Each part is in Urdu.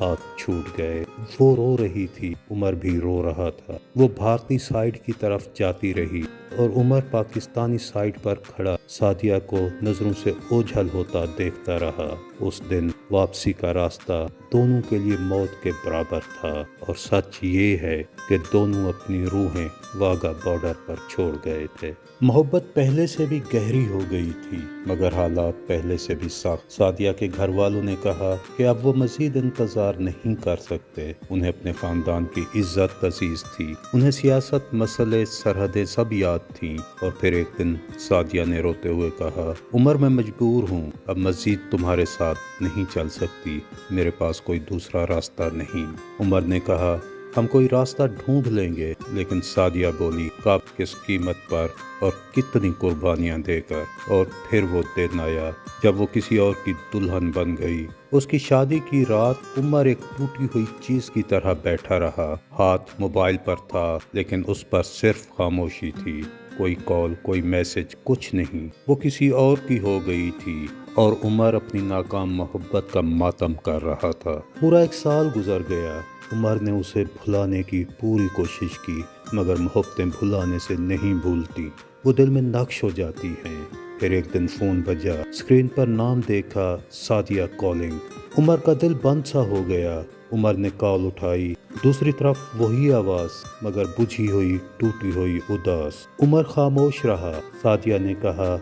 ہاتھ چھوٹ گئے۔ وہ رو رہی تھی، عمر بھی رو رہا تھا۔ وہ بھارتی سائیڈ کی طرف جاتی رہی اور عمر پاکستانی سائیڈ پر کھڑا سعدیہ کو نظروں سے اوجھل ہوتا دیکھتا رہا۔ اس دن واپسی کا راستہ دونوں کے لیے موت کے برابر تھا، اور سچ یہ ہے کہ دونوں اپنی روحیں واگا بارڈر پر چھوڑ گئے تھے۔ محبت پہلے سے بھی گہری ہو گئی تھی، مگر حالات پہلے سے بھی سخت۔ سعدیہ کے گھر والوں نے کہا کہ اب وہ مزید انتظار نہیں کر سکتے۔ انہیں اپنے خاندان کی عزت عزیز تھی، انہیں سیاست، مسئلے، سرحدیں سب یاد تھیں۔ اور پھر ایک دن سعدیہ نے روتے ہوئے کہا، عمر میں مجبور ہوں، اب مزید تمہارے ساتھ نہیں چل سکتی، میرے پاس کوئی دوسرا راستہ نہیں۔ عمر نے کہا، ہم کوئی راستہ ڈھونڈ لیں گے، لیکن سعدیہ بولی، کب، کس قیمت پر اور کتنی قربانیاں دے کر؟ اور پھر وہ دن آیا جب وہ کسی اور کی دلہن بن گئی۔ اس کی شادی کی رات عمر ایک ٹوٹی ہوئی چیز کی طرح بیٹھا رہا۔ ہاتھ موبائل پر تھا، لیکن اس پر صرف خاموشی تھی، کوئی کال، کوئی میسج، کچھ نہیں۔ وہ کسی اور کی ہو گئی تھی، اور عمر اپنی ناکام محبت کا ماتم کر رہا تھا۔ پورا 1 سال گزر گیا۔ عمر نے اسے بھلانے کی پوری کوشش کی، مگر محبتیں بھلانے سے نہیں بھولتی، وہ دل میں نقش ہو جاتی ہیں۔ پھر ایک دن فون بجا، اسکرین پر نام دیکھا، سعدیہ کالنگ۔ عمر کا دل بند سا ہو گیا۔ عمر نے کال اٹھائی، دوسری طرف وہی آواز، مگر بجھی ہوئی، ٹوٹی ہوئی، اداس۔ عمر خاموش رہا۔ سعدیہ نے کہا،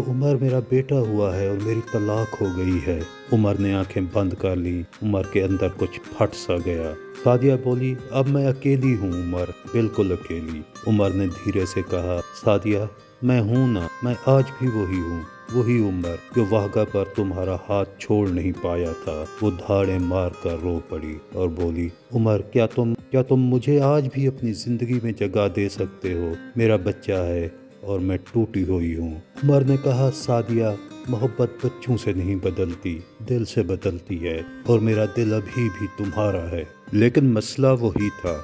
عمر میرا بیٹا ہوا ہے اور میری طلاق ہو گئی ہے۔ عمر نے آنکھیں بند کر لی۔ عمر کے اندر کچھ پھٹ سا گیا۔ سعدیہ بولی، اب میں اکیلی ہوں عمر، بالکل اکیلی۔ عمر نے دھیرے سے کہا، سعدیہ میں ہوں نا، میں آج بھی وہی ہوں، وہی عمر جو واگا پر تمہارا ہاتھ چھوڑ نہیں پایا تھا۔ وہ دھاڑیں مار کر رو پڑی اور بولی، عمر کیا تم مجھے آج بھی اپنی زندگی میں جگہ دے سکتے ہو؟ میرا بچہ ہے اور میں ٹوٹی ہوئی ہوں۔ عمر نے کہا، سعدیہ محبت بچوں سے نہیں بدلتی، دل سے بدلتی ہے، اور میرا دل ابھی بھی تمہارا ہے۔ لیکن مسئلہ وہی تھا،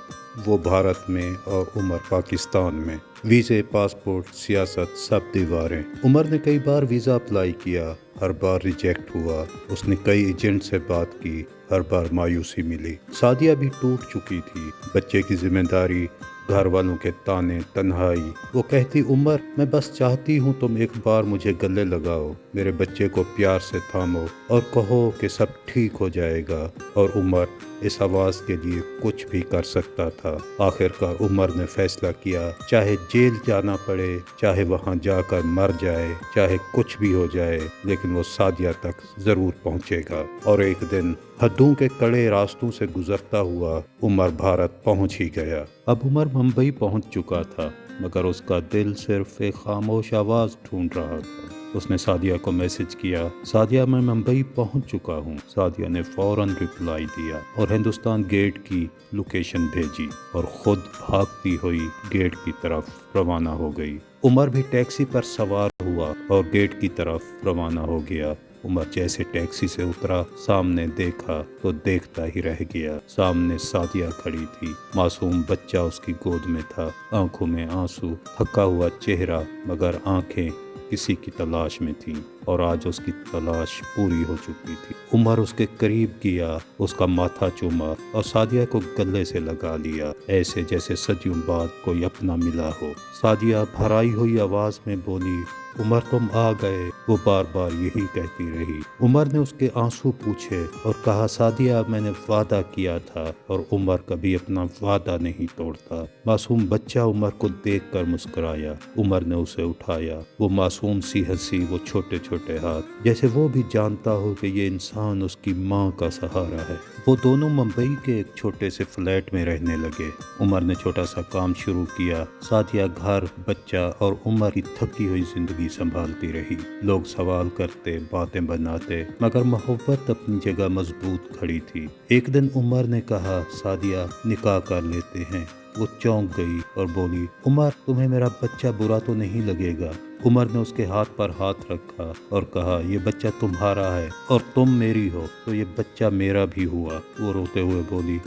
وہ بھارت میں اور عمر پاکستان میں۔ ویزے، پاسپورٹ، سیاست، سب دیواریں۔ عمر نے کئی بار ویزا اپلائی کیا، ہر بار ریجیکٹ ہوا۔ اس نے کئی ایجنٹ سے بات کی، ہر بار مایوسی ملی۔ سعدیہ بھی ٹوٹ چکی تھی، بچے کی ذمہ داری، گھر والوں کے تانے، تنہائی۔ وہ کہتی، عمر میں بس چاہتی ہوں تم ایک بار مجھے گلے لگاؤ، میرے بچے کو پیار سے تھامو اور کہو کہ سب ٹھیک ہو جائے گا۔ اور عمر اس آواز کے لیے کچھ بھی کر سکتا تھا۔ آخرکار عمر نے فیصلہ کیا، چاہے جیل جانا پڑے، چاہے وہاں جا کر مر جائے، چاہے کچھ بھی ہو جائے، لیکن وہ سعدیہ تک ضرور پہنچے گا۔ اور ایک دن حدوں کے کڑے راستوں سے گزرتا ہوا عمر بھارت پہنچ ہی گیا۔ اب عمر ممبئی پہنچ چکا تھا، مگر اس کا دل صرف ایک خاموش آواز ڈھونڈ رہا تھا۔ اس نے سعدیہ کو میسج کیا، سعدیہ میں ممبئی پہنچ چکا ہوں۔ سعدیہ نے فوراً رپلائی دیا اور ہندوستان گیٹ کی لوکیشن بھیجی، اور خود بھاگتی ہوئی گیٹ کی طرف روانہ ہو گئی۔ عمر بھی ٹیکسی پر سوار ہوا اور گیٹ کی طرف روانہ ہو گیا۔ عمر جیسے ٹیکسی سے اترا، سامنے دیکھا تو دیکھتا ہی رہ گیا۔ سامنے سعدیہ کھڑی تھی، معصوم بچہ اس کی گود میں تھا، آنکھوں میں آنسو، تھکا ہوا چہرہ، مگر آنکھیں کسی کی تلاش میں تھیں، اور آج اس کی تلاش پوری ہو چکی تھی۔ عمر اس کے قریب گیا، اس کا ماتھا چوما اور سعدیہ کو گلے سے لگا لیا، ایسے جیسے صدیوں بعد کوئی اپنا ملا ہو۔ سعدیہ بھرائی ہوئی آواز میں بولی، عمر تم آ گئے۔ وہ بار بار یہی کہتی رہی۔ عمر نے اس کے آنسو پوچھے اور کہا، سعدیہ میں نے وعدہ کیا تھا، اور عمر کبھی اپنا وعدہ نہیں توڑتا۔ معصوم بچہ عمر کو دیکھ کر مسکرایا۔ عمر نے اسے اٹھایا، وہ معصوم سی ہنسی، وہ چھوٹے چھوٹے ہاتھ، جیسے وہ بھی جانتا ہو کہ یہ انسان اس کی ماں کا سہارا ہے۔ وہ دونوں ممبئی کے ایک چھوٹے سے فلیٹ میں رہنے لگے۔ عمر نے چھوٹا سا کام شروع کیا، سعدیہ گھر، بچہ اور عمر کی تھکی ہوئی زندگی سنبھالتی رہی۔ لوگ سوال کرتے، باتیں بناتے، مگر محبت اپنی جگہ مضبوط کھڑی تھی۔ ایک دن عمر نے کہا، سعدیہ نکاح کر لیتے ہیں۔ وہ چونک گئی اور بولی، عمر تمہیں میرا بچہ برا تو نہیں لگے گا؟ عمر نے اس کے ہاتھ پر ہاتھ رکھا اور کہا، یہ بچہ تمہارا ہے اور تم میری ہو، تو یہ بچہ میرا بھی ہوا۔ وہ روتے ہوئے بولی،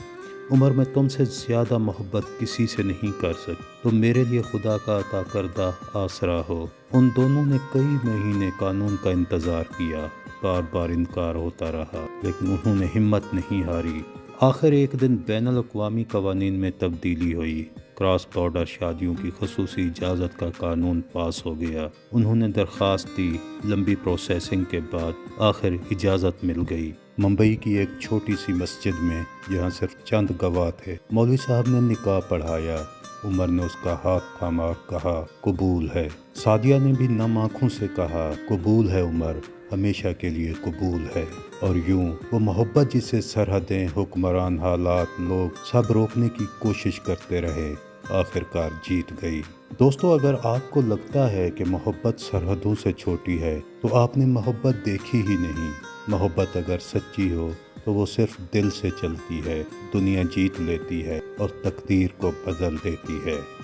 عمر میں تم سے زیادہ محبت کسی سے نہیں کر سکتی، تم میرے لیے خدا کا عطا کردہ آسرا ہو۔ ان دونوں نے کئی مہینے قانون کا انتظار کیا، بار بار انکار ہوتا رہا، لیکن انہوں نے ہمت نہیں ہاری۔ آخر ایک دن بین الاقوامی قوانین میں تبدیلی ہوئی، کراس بارڈر شادیوں کی خصوصی اجازت کا قانون پاس ہو گیا۔ انہوں نے درخواست دی، لمبی پروسیسنگ کے بعد آخر اجازت مل گئی۔ ممبئی کی ایک چھوٹی سی مسجد میں، جہاں صرف چند گواہ تھے، مولوی صاحب نے نکاح پڑھایا۔ عمر نے اس کا ہاتھ تھاما اور کہا، قبول ہے۔ سعدیہ نے بھی نم آنکھوں سے کہا، قبول ہے عمر، ہمیشہ کے لیے قبول ہے۔ اور یوں وہ محبت جسے سرحدیں، حکمران، حالات، لوگ سب روکنے کی کوشش کرتے رہے، آخرکار جیت گئی۔ دوستو، اگر آپ کو لگتا ہے کہ محبت سرحدوں سے چھوٹی ہے تو آپ نے محبت دیکھی ہی نہیں۔ محبت اگر سچی ہو تو وہ صرف دل سے چلتی ہے، دنیا جیت لیتی ہے اور تقدیر کو بدل دیتی ہے۔